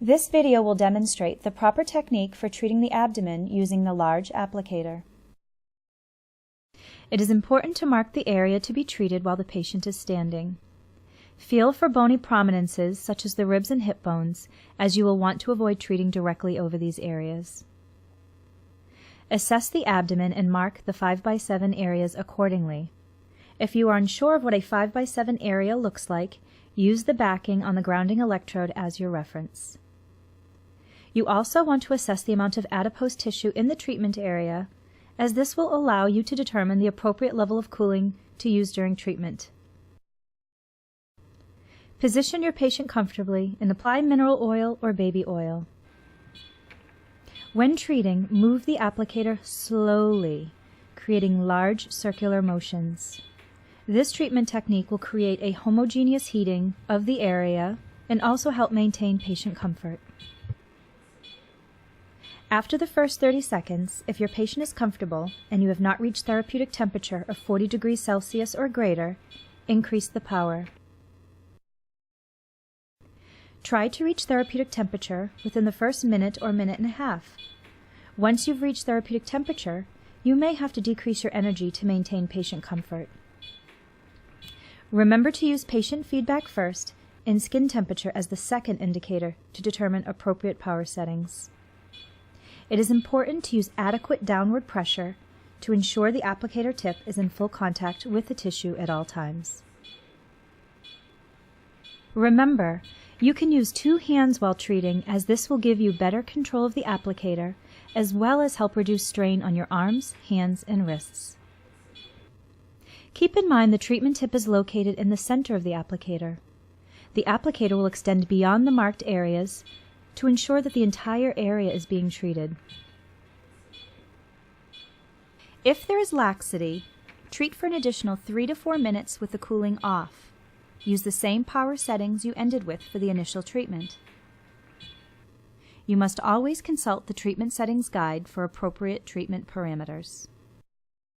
This video will demonstrate the proper technique for treating the abdomen using the large applicator. It is important to mark the area to be treated while the patient is standing. Feel for bony prominences such as the ribs and hip bones, as you will want to avoid treating directly over these areas. Assess the abdomen and mark the 5x7 areas accordingly. If you are unsure of what a 5x7 area looks like, use the backing on the grounding electrode as your reference. You also want to assess the amount of adipose tissue in the treatment area, as this will allow you to determine the appropriate level of cooling to use during treatment. Position your patient comfortably and apply mineral oil or baby oil. When treating, move the applicator slowly, creating large circular motions. This treatment technique will create a homogeneous heating of the area and also help maintain patient comfort. After the first 30 seconds, if your patient is comfortable and you have not reached therapeutic temperature of 40 degrees Celsius or greater, increase the power. Try to reach therapeutic temperature within the first minute or minute and a half. Once you've reached therapeutic temperature, you may have to decrease your energy to maintain patient comfort. Remember to use patient feedback first and skin temperature as the second indicator to determine appropriate power settings. It is important to use adequate downward pressure to ensure the applicator tip is in full contact with the tissue at all times. Remember, you can use 2 hands while treating, as this will give you better control of the applicator as well as help reduce strain on your arms, hands, and wrists. Keep in mind the treatment tip is located in the center of the applicator. The applicator will extend beyond the marked areas to ensure that the entire area is being treated. If there is laxity, treat for an additional 3 to 4 minutes with the cooling off. Use the same power settings you ended with for the initial treatment. You must always consult the treatment settings guide for appropriate treatment parameters.